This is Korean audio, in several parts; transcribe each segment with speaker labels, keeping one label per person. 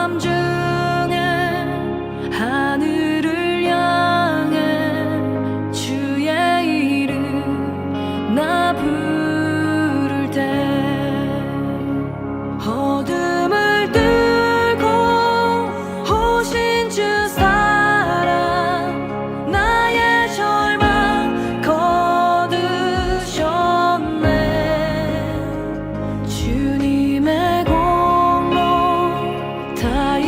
Speaker 1: 밤중에 하늘을 향해 주의 이름 나 부를 때 어둠을 뚫고 오신 주 사랑 나의 절망 거두셨네. 주님의 공로 다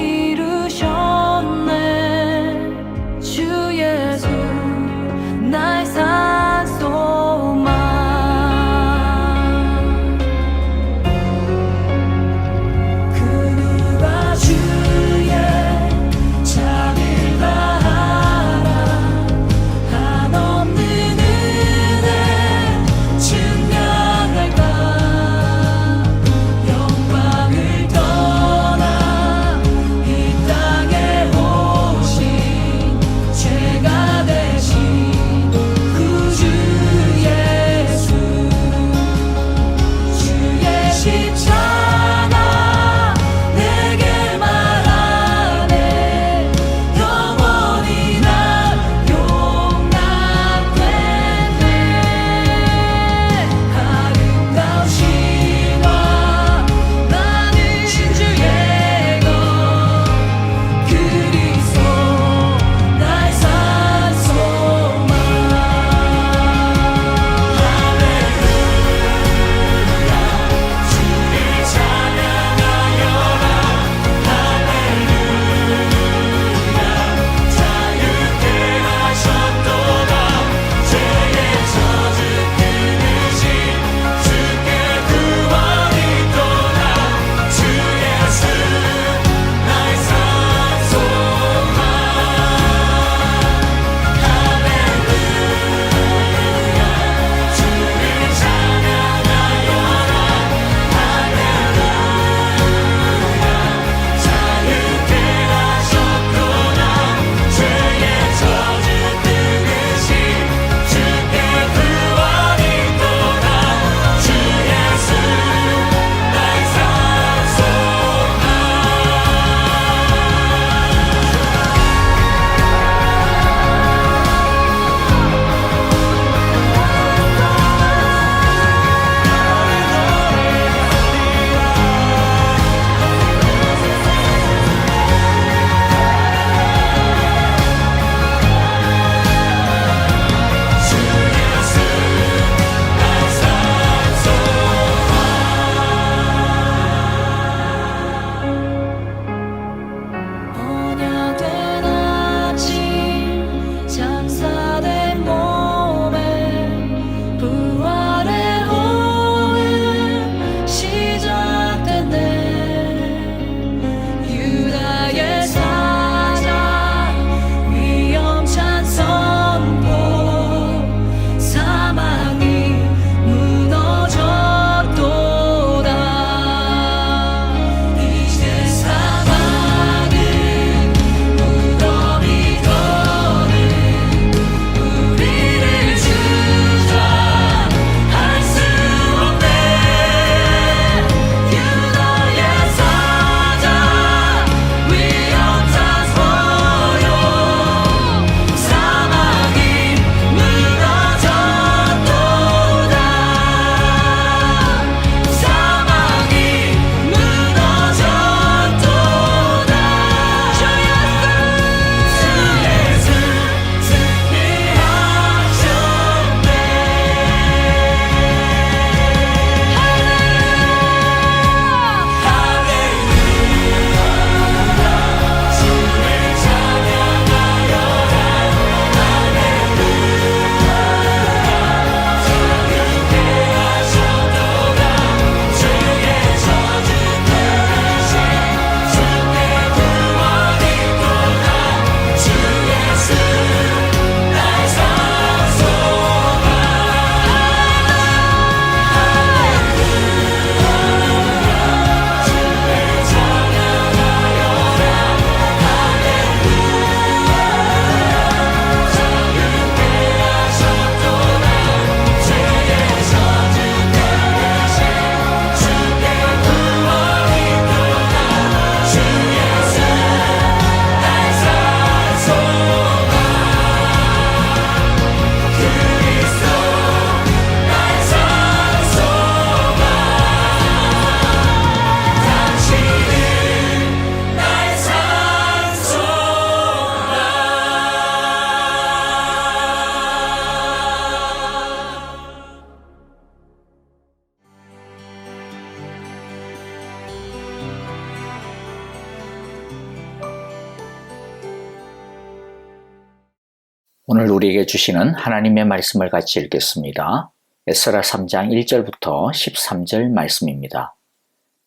Speaker 2: 오늘 우리에게 주시는 하나님의 말씀을 같이 읽겠습니다. 에스라 3장 1절부터 13절 말씀입니다.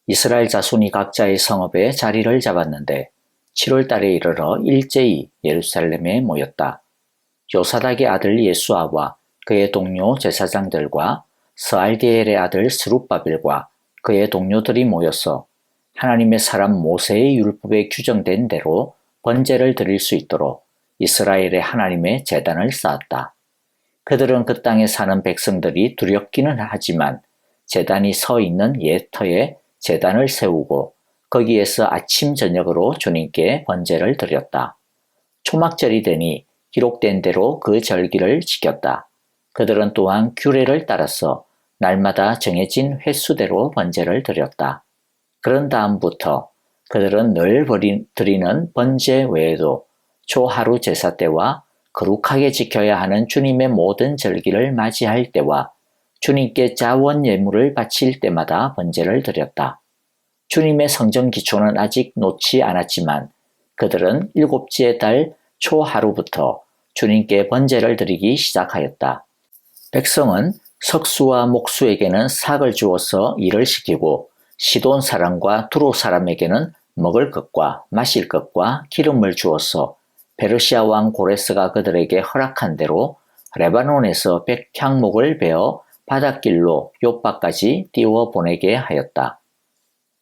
Speaker 2: 이스라엘 자손이 각자의 성읍에 자리를 잡았는데 7월 달에 이르러 일제히 예루살렘에 모였다. 요사닥의 아들 예수아와 그의 동료 제사장들과 스알디엘의 아들 스룹바벨과 그의 동료들이 모여서 하나님의 사람 모세의 율법에 규정된 대로 번제를 드릴 수 있도록 이스라엘의 하나님의 제단을 쌓았다. 그들은 그 땅에 사는 백성들이 두렵기는 하지만 제단이 서 있는 옛터에 제단을 세우고 거기에서 아침 저녁으로 주님께 번제를 드렸다. 초막절이 되니 기록된 대로 그 절기를 지켰다. 그들은 또한 규례를 따라서 날마다 정해진 횟수대로 번제를 드렸다. 그런 다음부터 그들은 늘 드리는 번제 외에도 초하루 제사 때와 거룩하게 지켜야 하는 주님의 모든 절기를 맞이할 때와 주님께 자원 예물을 바칠 때마다 번제를 드렸다. 주님의 성전 기초는 아직 놓지 않았지만 그들은 일곱째 달 초하루부터 주님께 번제를 드리기 시작하였다. 백성은 석수와 목수에게는 삭을 주어서 일을 시키고 시돈 사람과 두로 사람에게는 먹을 것과 마실 것과 기름을 주어서 페르시아 왕 고레스가 그들에게 허락한 대로 레바논에서 백향목을 베어 바닷길로 요바까지 띄워 보내게 하였다.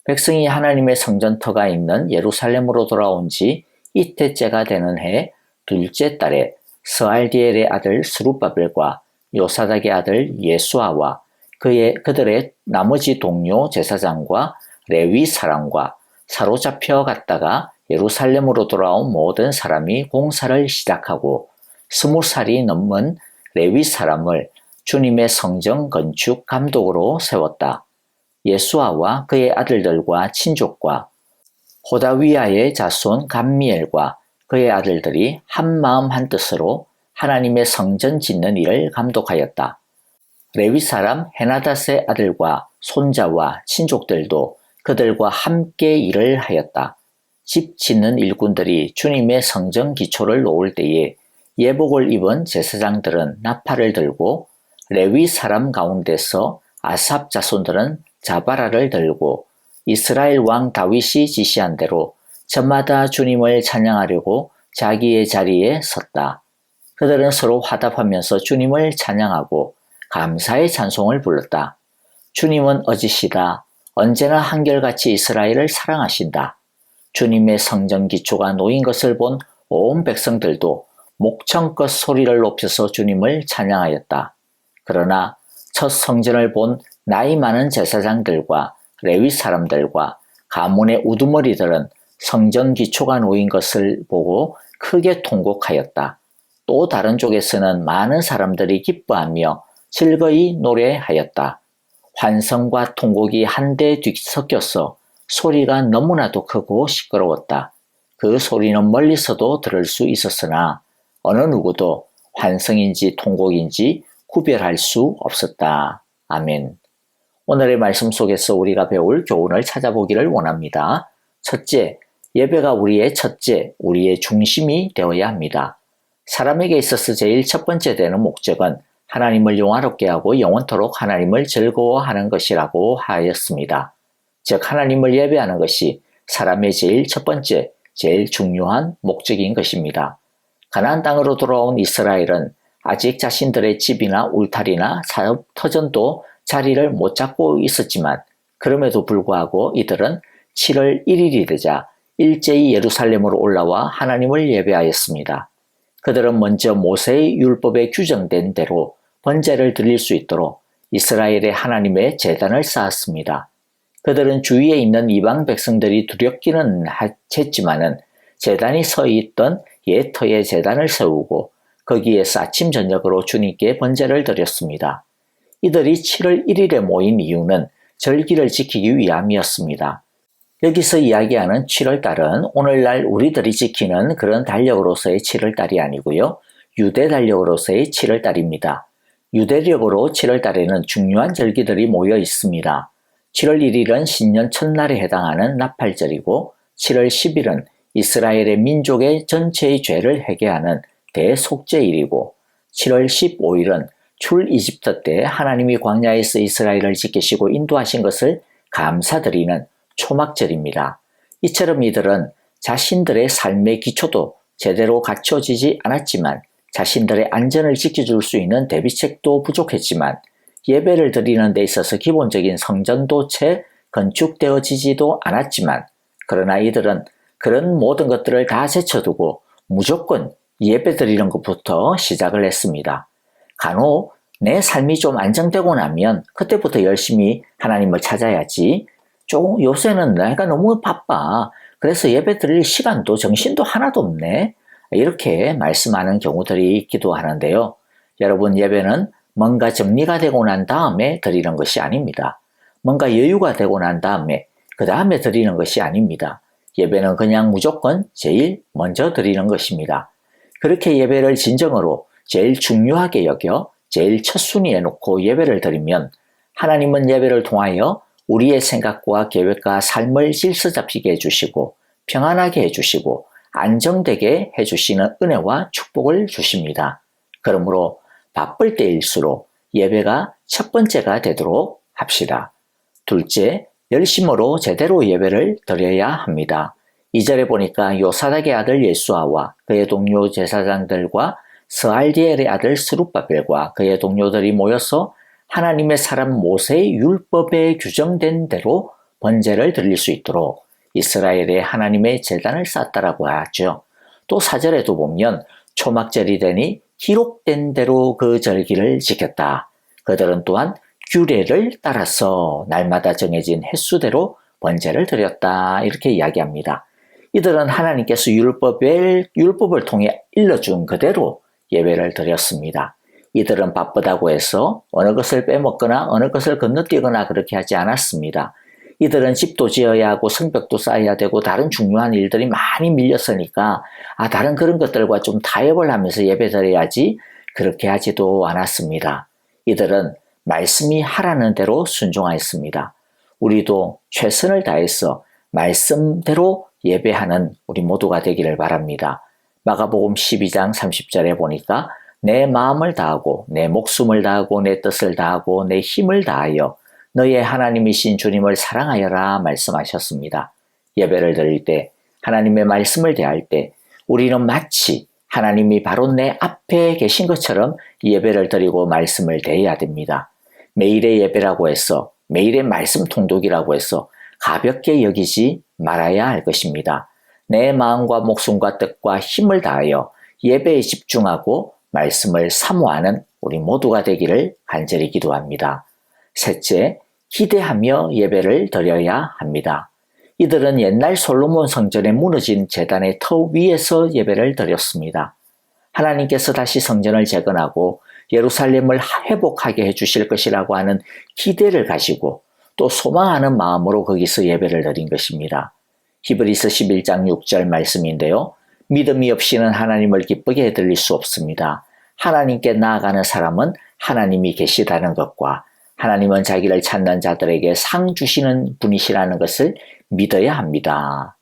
Speaker 2: 백성이 하나님의 성전터가 있는 예루살렘으로 돌아온 지 이태째가 되는 해 둘째 달에 스알디엘의 아들 스룹바벨과 요사닥의 아들 예수아와 그들의 나머지 동료 제사장과 레위 사람과 사로잡혀 갔다가 예루살렘으로 돌아온 모든 사람이 공사를 시작하고 20살이 넘은 레위 사람을 주님의 성전 건축 감독으로 세웠다. 예수아와 그의 아들들과 친족과 호다위아의 자손 감미엘과 그의 아들들이 한마음 한뜻으로 하나님의 성전 짓는 일을 감독하였다. 레위 사람 헤나닷의 아들과 손자와 친족들도 그들과 함께 일을 하였다. 집 짓는 일꾼들이 주님의 성전 기초를 놓을 때에 예복을 입은 제사장들은 나팔을 들고 레위 사람 가운데서 아삽 자손들은 자바라를 들고 이스라엘 왕 다윗이 지시한 대로 저마다 주님을 찬양하려고 자기의 자리에 섰다. 그들은 서로 화답하면서 주님을 찬양하고 감사의 찬송을 불렀다. 주님은 어지시다. 언제나 한결같이 이스라엘을 사랑하신다. 주님의 성전 기초가 놓인 것을 본 온 백성들도 목청껏 소리를 높여서 주님을 찬양하였다. 그러나 첫 성전을 본 나이 많은 제사장들과 레위 사람들과 가문의 우두머리들은 성전 기초가 놓인 것을 보고 크게 통곡하였다. 또 다른 쪽에서는 많은 사람들이 기뻐하며 즐거이 노래하였다. 환성과 통곡이 한데 뒤섞여서 소리가 너무나도 크고 시끄러웠다. 그 소리는 멀리서도 들을 수 있었으나 어느 누구도 환성인지 통곡인지 구별할 수 없었다. 아멘. 오늘의 말씀 속에서 우리가 배울 교훈을 찾아보기를 원합니다. 첫째, 예배가 우리의 첫째, 우리의 중심이 되어야 합니다. 사람에게 있어서 제일 첫 번째 되는 목적은 하나님을 영화롭게 하고 영원토록 하나님을 즐거워하는 것이라고 하였습니다. 즉 하나님을 예배하는 것이 사람의 제일 첫 번째, 제일 중요한 목적인 것입니다. 가나안 땅으로 돌아온 이스라엘은 아직 자신들의 집이나 울타리나 사업 터전도 자리를 못 잡고 있었지만 그럼에도 불구하고 이들은 7월 1일이 되자 일제히 예루살렘으로 올라와 하나님을 예배하였습니다. 그들은 먼저 모세의 율법에 규정된 대로 번제를 드릴 수 있도록 이스라엘의 하나님의 제단을 쌓았습니다. 그들은 주위에 있는 이방 백성들이 두렵기는 했지만은 제단이 서 있던 옛터에 제단을 세우고 거기에서 아침 저녁으로 주님께 번제를 드렸습니다. 이들이 7월 1일에 모인 이유는 절기를 지키기 위함이었습니다. 여기서 이야기하는 7월달은 오늘날 우리들이 지키는 그런 달력으로서의 7월달이 아니고요. 유대 달력으로서의 7월달입니다. 유대력으로 7월달에는 중요한 절기들이 모여 있습니다. 7월 1일은 신년 첫날에 해당하는 나팔절이고 7월 10일은 이스라엘의 민족의 전체의 죄를 회개하는 대속죄일이고 7월 15일은 출이집트 때 하나님이 광야에서 이스라엘을 지키시고 인도하신 것을 감사드리는 초막절입니다. 이처럼 이들은 자신들의 삶의 기초도 제대로 갖춰지지 않았지만 자신들의 안전을 지켜줄 수 있는 대비책도 부족했지만 예배를 드리는 데 있어서 기본적인 성전도 채 건축되어지지도 않았지만 그러나 이들은 그런 모든 것들을 다 제쳐두고 무조건 예배 드리는 것부터 시작을 했습니다. 간혹 내 삶이 좀 안정되고 나면 그때부터 열심히 하나님을 찾아야지. 조금 요새는 내가 너무 바빠. 그래서 예배 드릴 시간도 정신도 하나도 없네. 이렇게 말씀하는 경우들이 있기도 하는데요. 여러분, 예배는 뭔가 정리가 되고 난 다음에 드리는 것이 아닙니다. 뭔가 여유가 되고 난 다음에 그 다음에 드리는 것이 아닙니다. 예배는 그냥 무조건 제일 먼저 드리는 것입니다. 그렇게 예배를 진정으로 제일 중요하게 여겨 제일 첫순위에 놓고 예배를 드리면 하나님은 예배를 통하여 우리의 생각과 계획과 삶을 질서 잡히게 해주시고 평안하게 해주시고 안정되게 해주시는 은혜와 축복을 주십니다. 그러므로 바쁠 때일수록 예배가 첫 번째가 되도록 합시다. 둘째, 열심으로 제대로 예배를 드려야 합니다. 2절에 보니까 요사닥의 아들 예수아와 그의 동료 제사장들과 스알디엘의 아들 스룹바벨과 그의 동료들이 모여서 하나님의 사람 모세의 율법에 규정된 대로 번제를 드릴 수 있도록 이스라엘의 하나님의 제단을 쌓았다라고 하죠. 또 4절에도 보면 초막절이 되니 기록된 대로 그 절기를 지켰다. 그들은 또한 규례를 따라서 날마다 정해진 횟수대로 번제를 드렸다. 이렇게 이야기합니다. 이들은 하나님께서 율법을 통해 일러준 그대로 예배를 드렸습니다. 이들은 바쁘다고 해서 어느 것을 빼먹거나 어느 것을 건너뛰거나 그렇게 하지 않았습니다. 이들은 집도 지어야 하고 성벽도 쌓아야 되고 다른 중요한 일들이 많이 밀렸으니까 다른 그런 것들과 좀 타협을 하면서 예배 드려야지 그렇게 하지도 않았습니다. 이들은 말씀이 하라는 대로 순종하였습니다. 우리도 최선을 다해서 말씀대로 예배하는 우리 모두가 되기를 바랍니다. 마가복음 12장 30절에 보니까 내 마음을 다하고 내 목숨을 다하고 내 뜻을 다하고 내 힘을 다하여 너의 하나님이신 주님을 사랑하여라 말씀하셨습니다. 예배를 드릴 때 하나님의 말씀을 대할 때 우리는 마치 하나님이 바로 내 앞에 계신 것처럼 예배를 드리고 말씀을 대해야 됩니다. 매일의 예배라고 해서 매일의 말씀 통독이라고 해서 가볍게 여기지 말아야 할 것입니다. 내 마음과 목숨과 뜻과 힘을 다하여 예배에 집중하고 말씀을 사모하는 우리 모두가 되기를 간절히 기도합니다. 셋째, 기대하며 예배를 드려야 합니다. 이들은 옛날 솔로몬 성전에 무너진 제단의 터 위에서 예배를 드렸습니다. 하나님께서 다시 성전을 재건하고 예루살렘을 회복하게 해주실 것이라고 하는 기대를 가지고 또 소망하는 마음으로 거기서 예배를 드린 것입니다. 히브리서 11장 6절 말씀인데요. 믿음이 없이는 하나님을 기쁘게 해드릴 수 없습니다. 하나님께 나아가는 사람은 하나님이 계시다는 것과 하나님은 자기를 찾는 자들에게 상 주시는 분이시라는 것을 믿어야 합니다.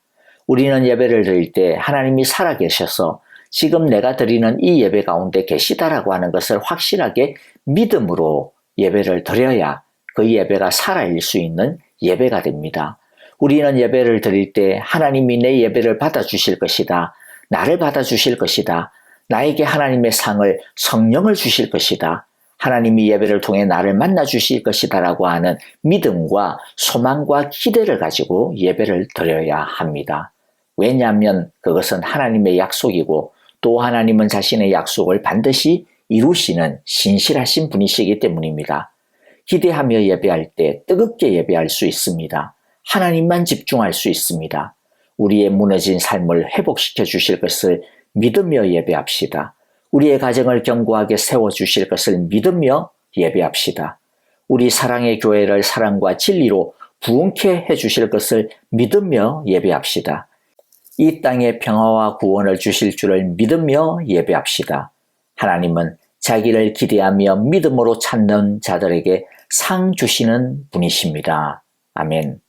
Speaker 2: 우리는 예배를 드릴 때 하나님이 살아계셔서 지금 내가 드리는 이 예배 가운데 계시다라고 하는 것을 확실하게 믿음으로 예배를 드려야 그 예배가 살아일 수 있는 예배가 됩니다. 우리는 예배를 드릴 때 하나님이 내 예배를 받아주실 것이다. 나를 받아주실 것이다. 나에게 하나님의 상을 성령을 주실 것이다. 하나님이 예배를 통해 나를 만나 주실 것이다 라고 하는 믿음과 소망과 기대를 가지고 예배를 드려야 합니다. 왜냐하면 그것은 하나님의 약속이고 또 하나님은 자신의 약속을 반드시 이루시는 신실하신 분이시기 때문입니다. 기대하며 예배할 때 뜨겁게 예배할 수 있습니다. 하나님만 집중할 수 있습니다. 우리의 무너진 삶을 회복시켜 주실 것을 믿으며 예배합시다. 우리의 가정을 견고하게 세워주실 것을 믿으며 예배합시다. 우리 사랑의 교회를 사랑과 진리로 부흥케 해주실 것을 믿으며 예배합시다. 이 땅에 평화와 구원을 주실 줄을 믿으며 예배합시다. 하나님은 자기를 기대하며 믿음으로 찾는 자들에게 상 주시는 분이십니다. 아멘.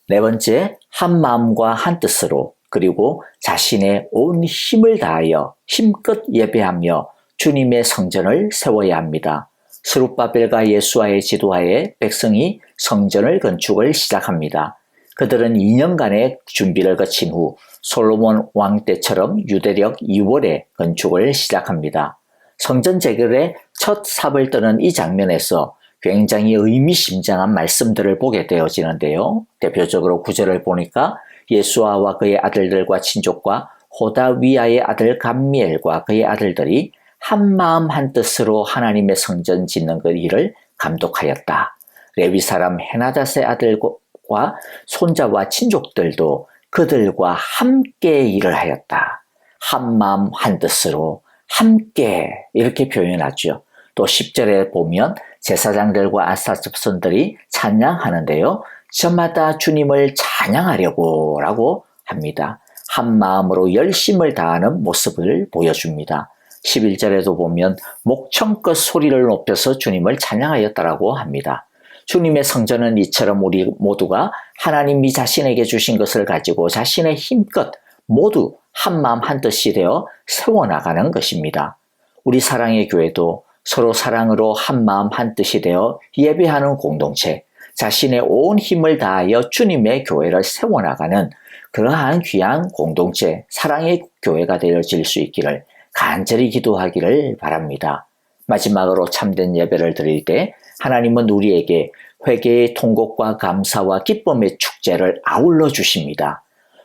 Speaker 2: 네 번째, 한 마음과 한 뜻으로 그리고 자신의 온 힘을 다하여 힘껏 예배하며 주님의 성전을 세워야 합니다. 스룹바벨과 예수아의 지도하에 백성이 성전을 건축을 시작합니다. 그들은 2년간의 준비를 거친 후 솔로몬 왕 때처럼 유대력 2월에 건축을 시작합니다. 성전 재결의 첫 삽을 뜨는 이 장면에서 굉장히 의미심장한 말씀들을 보게 되어지는데요. 대표적으로 9절을 보니까 예수아와 그의 아들들과 친족과 호다위아의 아들 감미엘과 그의 아들들이 한 마음 한 뜻으로 하나님의 성전 짓는 그 일을 감독하였다. 레위 사람 헤나닷의 아들과 손자와 친족들도 그들과 함께 일을 하였다. 한 마음 한 뜻으로 함께 이렇게 표현하죠. 또 10절에 보면 제사장들과 아사십손들이 찬양하는데요. 저마다 주님을 찬양하려고 라고 합니다. 한 마음으로 열심을 다하는 모습을 보여줍니다. 11절에도 보면 목청껏 소리를 높여서 주님을 찬양하였다라고 합니다. 주님의 성전은 이처럼 우리 모두가 하나님이 자신에게 주신 것을 가지고 자신의 힘껏 모두 한마음 한뜻이 되어 세워나가는 것입니다. 우리 사랑의 교회도 서로 사랑으로 한마음 한뜻이 되어 예배하는 공동체, 자신의 온 힘을 다하여 주님의 교회를 세워나가는 그러한 귀한 공동체, 사랑의 교회가 되어질 수 있기를 간절히 기도하기를 바랍니다. 마지막으로 참된 예배를 드릴 때 하나님은 우리에게 회개의 통곡과 감사와 기쁨의 축제를 아울러 주십니다.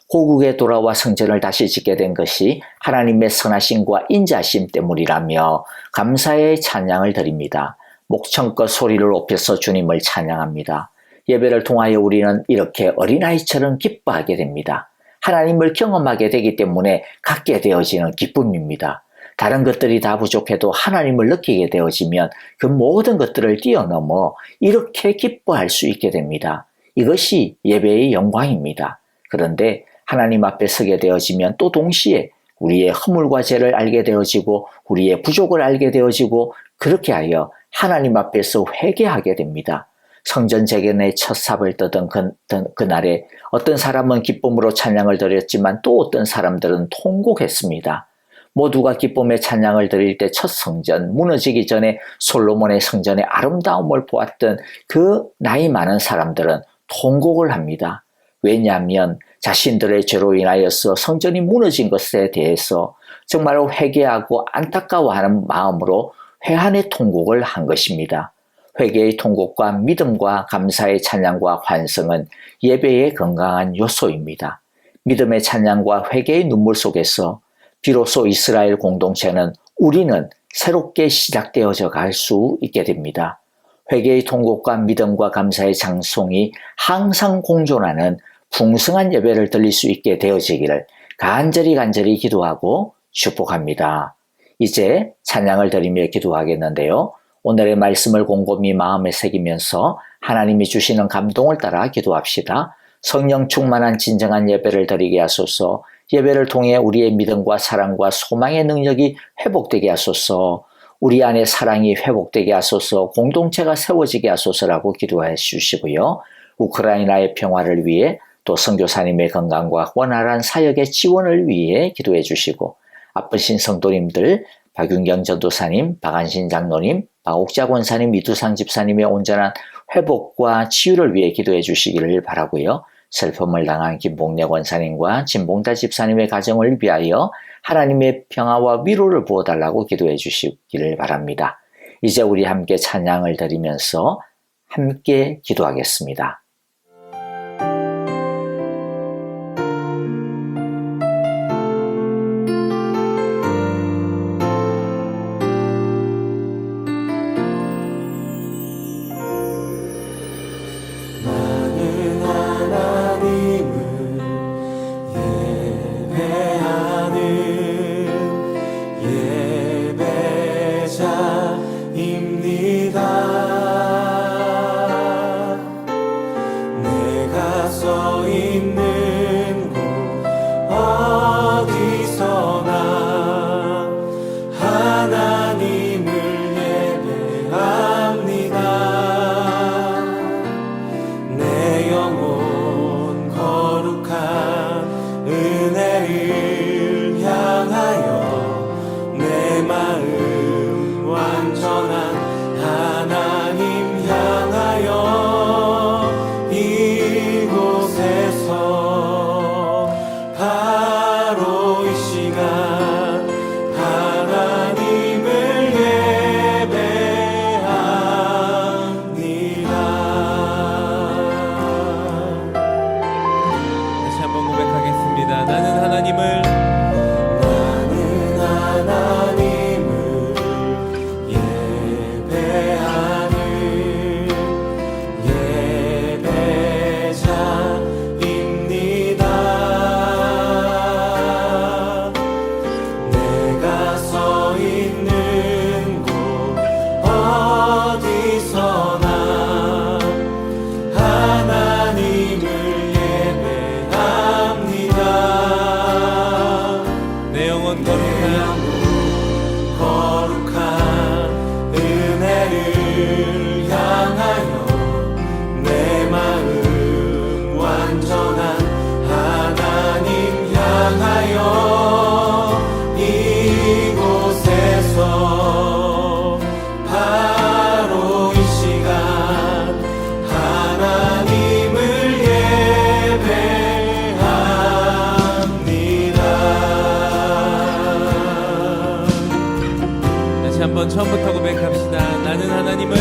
Speaker 2: 고국에 돌아와 성전을 다시 짓게 된 것이 하나님의 선하심과 인자심 때문이라며 감사의 찬양을 드립니다. 목청껏 소리를 높여서 주님을 찬양합니다. 예배를 통하여 우리는 이렇게 어린아이처럼 기뻐하게 됩니다. 하나님을 경험하게 되기 때문에 갖게 되어지는 기쁨입니다. 다른 것들이 다 부족해도 하나님을 느끼게 되어지면 그 모든 것들을 뛰어넘어 이렇게 기뻐할 수 있게 됩니다. 이것이 예배의 영광입니다. 그런데 하나님 앞에 서게 되어지면 또 동시에 우리의 허물과 죄를 알게 되어지고 우리의 부족을 알게 되어지고 그렇게 하여 하나님 앞에서 회개하게 됩니다. 성전 재건의 첫 삽을 뜯은 그날에 어떤 사람은 기쁨으로 찬양을 드렸지만 또 어떤 사람들은 통곡했습니다. 모두가 기쁨의 찬양을 드릴 때 첫 성전, 무너지기 전에 솔로몬의 성전의 아름다움을 보았던 그 나이 많은 사람들은 통곡을 합니다. 왜냐하면 자신들의 죄로 인하여서 성전이 무너진 것에 대해서 정말로 회개하고 안타까워하는 마음으로 회한의 통곡을 한 것입니다. 회개의 통곡과 믿음과 감사의 찬양과 환성은 예배의 건강한 요소입니다. 믿음의 찬양과 회개의 눈물 속에서 비로소 이스라엘 공동체는 우리는 새롭게 시작되어져 갈 수 있게 됩니다. 회개의 통곡과 믿음과 감사의 장송이 항상 공존하는 풍성한 예배를 드릴 수 있게 되어지기를 간절히 기도하고 축복합니다. 이제 찬양을 드리며 기도하겠는데요. 오늘의 말씀을 곰곰이 마음에 새기면서 하나님이 주시는 감동을 따라 기도합시다. 성령 충만한 진정한 예배를 드리게 하소서. 예배를 통해 우리의 믿음과 사랑과 소망의 능력이 회복되게 하소서. 우리 안에 사랑이 회복되게 하소서. 공동체가 세워지게 하소서라고 기도해 주시고요. 우크라이나의 평화를 위해 또 선교사님의 건강과 원활한 사역의 지원을 위해 기도해 주시고 아프신 성도님들 박윤경 전도사님, 박안신 장로님, 박옥자 권사님, 이두상 집사님의 온전한 회복과 치유를 위해 기도해 주시기를 바라고요. 슬픔을 당한 김봉래 권사님과 진봉다 집사님의 가정을 위하여 하나님의 평화와 위로를 부어달라고 기도해 주시기를 바랍니다. 이제 우리 함께 찬양을 드리면서 함께 기도하겠습니다.
Speaker 3: 향하여 이곳에서 바로 이 시간 하나님을 예배합니다.
Speaker 4: 다시 한번 처음부터 고백합시다. 나는 하나님을